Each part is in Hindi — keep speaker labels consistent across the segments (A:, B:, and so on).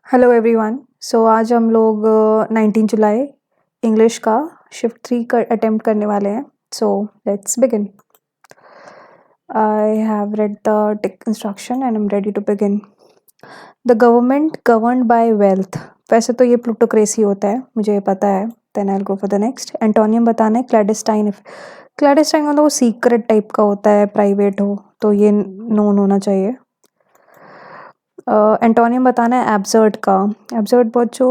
A: Hello everyone. सो आज हम लोग 19 जुलाई इंग्लिश का शिफ्ट 3 का अटेम्प्ट करने वाले हैं। So let's begin. I have read the tick instruction and I am ready to begin. The government governed by wealth. वैसे तो ये प्लूटोक्रेसी होता है, मुझे ये पता है। Then I will go for the next. Antonym बताना है क्लैडेस्टाइन। क्लैडेस्टाइन मतलब वो सीक्रेट टाइप का होता है, प्राइवेट हो, तो ये नोन होना चाहिए। एंटोनियम बताना है एब्सर्ड का। एब्सर्ड बहुत जो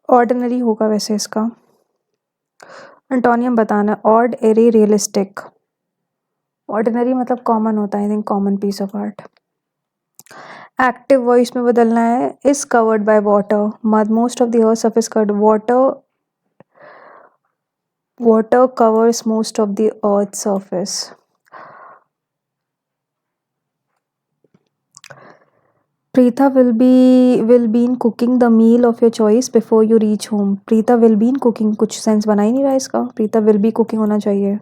A: ऑर्डिनरी होगा वैसे इसका। एंटोनियम बताना है ऑड, एरी, रियलिस्टिक। ऑर्डिनरी मतलब कॉमन होता है, I think common piece of art. Active voice में बदलना है is covered by water. Most of the earth surface covered water. Water covers most of the earth surface. Preetha will be in cooking the meal of your choice before you reach home. Preetha will be in cooking, कुछ सेंस बना ही नहीं रहा है इसका। Preetha will be cooking होना चाहिए।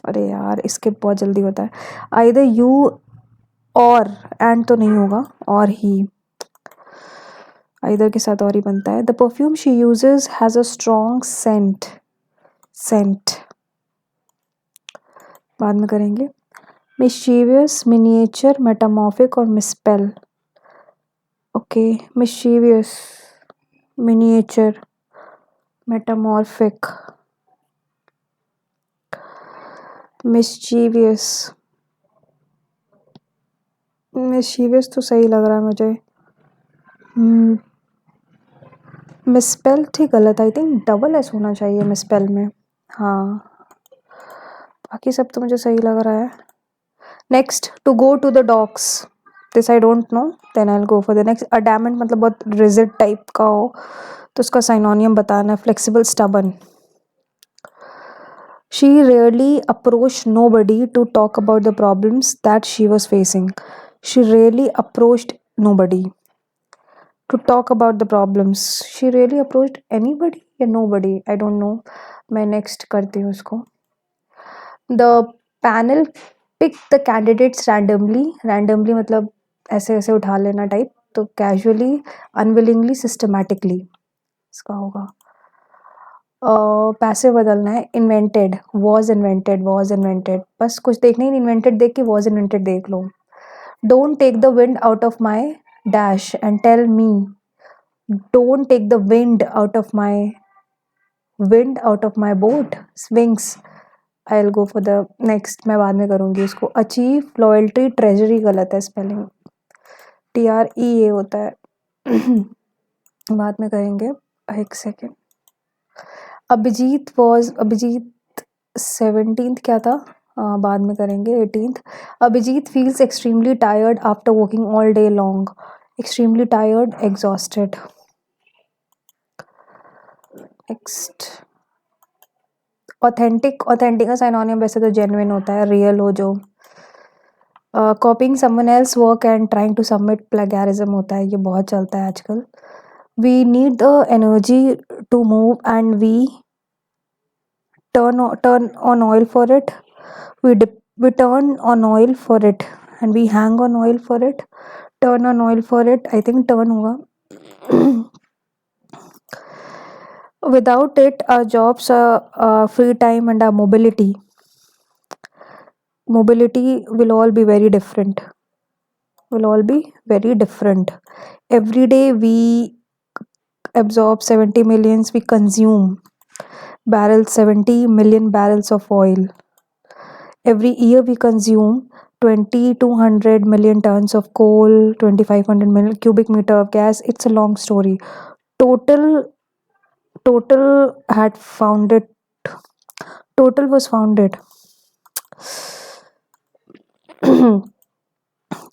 A: अरे यार, इसके बहुत जल्दी होता है। Either you or and तो नहीं होगा, और ही। Either के साथ और ही बनता है। The perfume she uses has a strong scent. बाद में करेंगे। Mischievous, miniature, metamorphic और misspell. Okay, mischievous, miniature, metamorphic, mischievous। mischievous तो सही लग रहा है मुझे। मिसस्पेल ठीक गलत, आई थिंक डबल एस होना चाहिए मिसस्पेल में। हाँ, बाकी सब तो मुझे सही लग रहा है। Next, to go to the docs. This I don't know, then I will go for the next. Adamant मतलब बहुत रिजिड टाइप का हो, तो उसका साइनोनियम बताना है। Flexible, stubborn. She rarely approached nobody to talk about the problems that she was facing. She rarely approached nobody to talk about the problems. She rarely approached anybody या nobody, I don't know. मैं next करती हूँ उसको। The panel picked the candidates randomly. Randomly मतलब ऐसे ऐसे उठा लेना टाइप, तो casually, unwillingly, systematically इसका होगा। पैसे बदलना है। Invented, was invented, was invented. बस कुछ देखना ही नहीं, इन्वेंटेड देख के वॉज इन्वेंटेड देख लो। Don't take the wind out of my dash and tell me. Don't take the wind out of my boat swings. I will go for the next, मैं बाद में करूँगी उसको। अचीव, लॉयल्टी, ट्रेजरी गलत है स्पेलिंग, TREA होता है। बाद में करेंगे, एक सेकेंड। अभिजीत 17th क्या था, बाद में करेंगे। 18th, Abhijeet feels extremely tired after working all day long. Extremely tired, exhausted. Next, authentic. Authentic का साइनोनियम वैसे तो जेन्युइन होता है, रियल हो जो। Copying someone else work and trying to submit, plagiarism होता है, ये बहुत चलता है आजकल। We need the energy to move and we turn on oil for it. We turn on oil for it and we hang on oil for it. Turn on oil for it, I think turn होगा। Without it, our jobs, free time and our mobility will all be very different. Every day we absorb 70 millions, we consume barrels, 70 million barrels of oil. Every year we consume 2,200 million tons of coal, 2,500 million cubic meter of gas. It's a long story. Total had founded. Total was founded.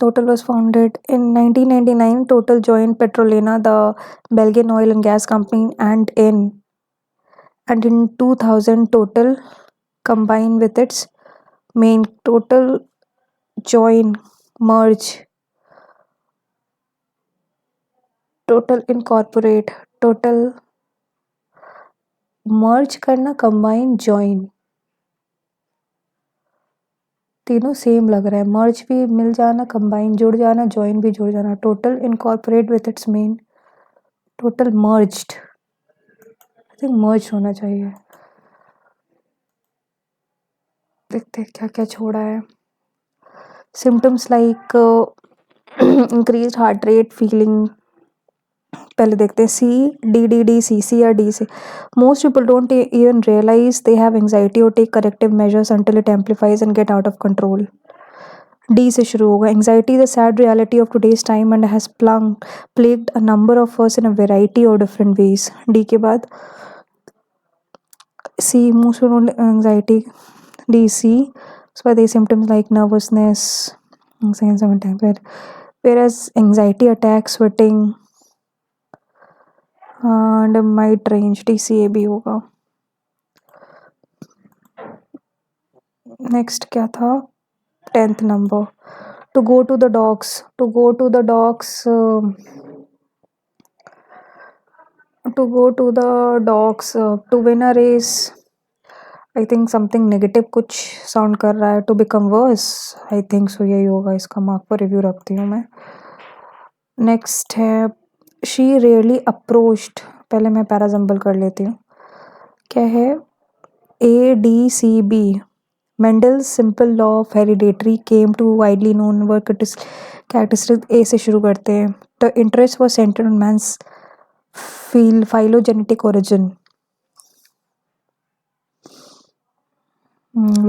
A: Total was founded in 1999. Total joined Petrolena, the Belgian oil and gas company, and in 2000 Total combined with its main Total join merge Total incorporate Total मर्ज करना, कंबाइन, जॉइन, तीनों सेम लग रहा है। मर्ज भी मिल जाना, कंबाइन जुड़ जाना, जॉइन भी जुड़ जाना। Total incorporate with its main total merged, I think merge होना चाहिए। देखते हैं क्या क्या छोड़ा है। Symptoms like increase heart rate, feeling. पहले देखते हैं सी या डी से। Most people don't even realise they have anxiety और take corrective measures until it amplifies and get out of control. D से शुरू होगा। Anxiety is a sad reality of today's time and has plagued a number of us in a variety of different ways. D के बाद C, most anxiety, D C. उसके बाद A symptoms like nervousness, whereas anxiety attacks, sweating and might range, DCA भी होगा। नेक्स्ट क्या था, 10th number, to go to the dogs, to go to the dogs, to go to the dogs, to win a race. I think something negative कुछ साउंड कर रहा है। To become worse, I think so यही होगा। इसका मार्क पर रिव्यू रखती हूँ मैं। नेक्स्ट है शी रेयरली अप्रोच्ड। पहले मैं पैराजम्बल कर लेती हूँ। क्या है, ADCB, Mendel's simple law of heredity came to widely known work characteristic। A से शुरू करते हैं। The interest was centered on man's phylogenetic origin,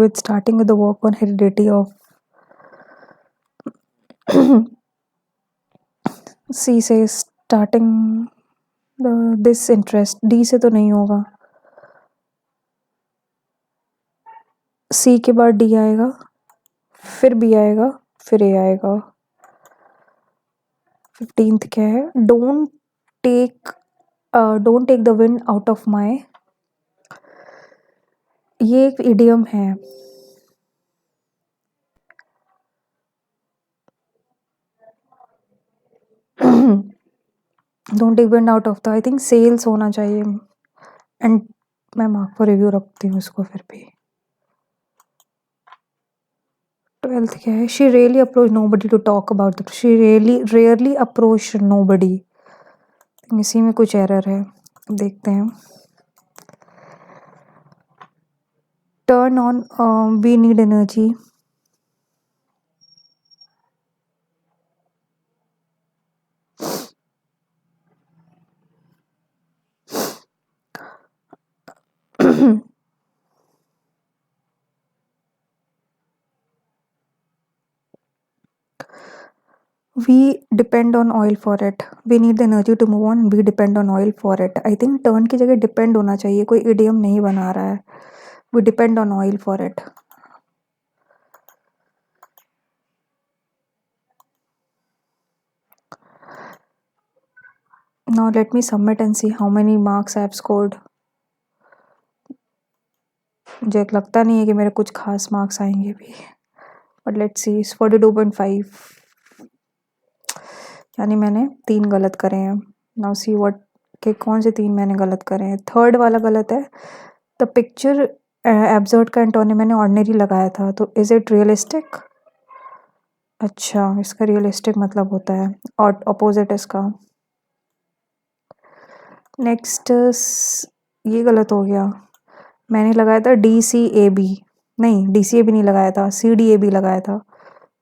A: with starting with the work on heredity of C से starting this interest। D से तो नहीं होगा। C के बाद D आएगा, फिर B आएगा, फिर A आएगा। 15th क्या है, don't take the wind out of my. ये एक इडियम है। Don't take wind out of the, I think sails होना चाहिए। एंड मैं मार्क पर रिव्यू रखती हूँ इसको फिर भी। 12th क्या है, she really approach nobody to talk about the, she rarely approach nobody. इसी में कुछ एरर है, देखते हैं। Turn on, we need energy. We depend on oil for it, we need the energy to move on, we depend on oil for it। I think turn की जगह depend होना चाहिए, कोई idiom नहीं बना रहा है। we depend on oil for it। now let me submit and see how many marks I have scored। मुझे लगता नहीं है कि मेरे कुछ खास मार्क्स आएंगे भी, बट लेट्स सी। 42.5, यानी मैंने 3 गलत करे हैं। नाउ सी व्हाट, के कौन से 3 मैंने गलत करे हैं। थर्ड वाला गलत है। द पिक्चर एब्जर्ड का एंटोनी मैंने ऑर्डिनरी लगाया था, तो इज इट रियलिस्टिक। अच्छा, इसका रियलिस्टिक मतलब होता है और अपोजिट इसका। नेक्स्ट ये गलत हो गया, मैंने लगाया था DCAB, नहीं DCAB नहीं लगाया था, CDAB लगाया था।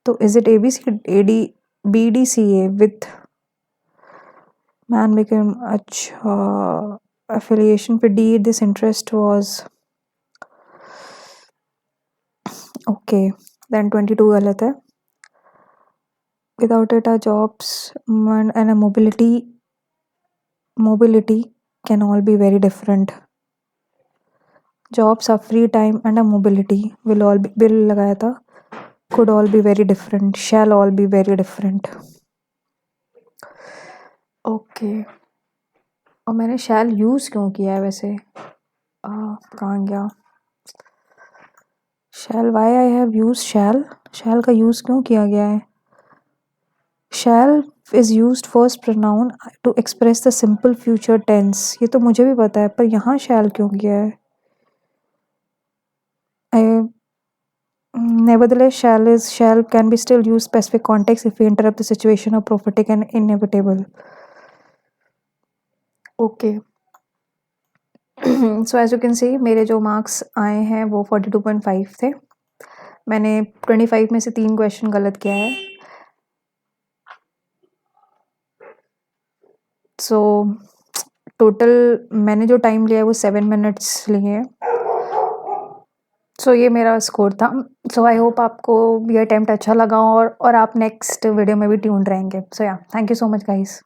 A: तो is it ABC, AD, BDCA with man became. अच्छा, affiliation पे D, this interest was okay, then 22 गलत है। without it our jobs and a mobility can all be very different। jobs are free time and a mobility will लगाया था, could all be very different, shall all be very different। okay, और मैंने shall यूज क्यों किया है वैसे, कहाँ गया shall, why I have used shall का यूज क्यों किया गया है। shall is used first pronoun to express the simple future tense। ये तो मुझे भी पता है, पर यहाँ shall क्यों किया है। nevertheless shall can be still used specific context if we interrupt the situation or prophetic and inevitable। Okay. So as you can see मेरे जो मार्क्स आए हैं वो 42.5 थे। मैंने 25 में से 3 क्वेश्चन गलत किया है। सो टोटल मैंने जो टाइम लिया है वो 7 मिनट्स लिए हैं। सो ये मेरा स्कोर था। सो आई होप आपको ये अटेम्प्ट अच्छा लगा और आप नेक्स्ट वीडियो में भी ट्यून्ड रहेंगे। सो या thank you so much guys.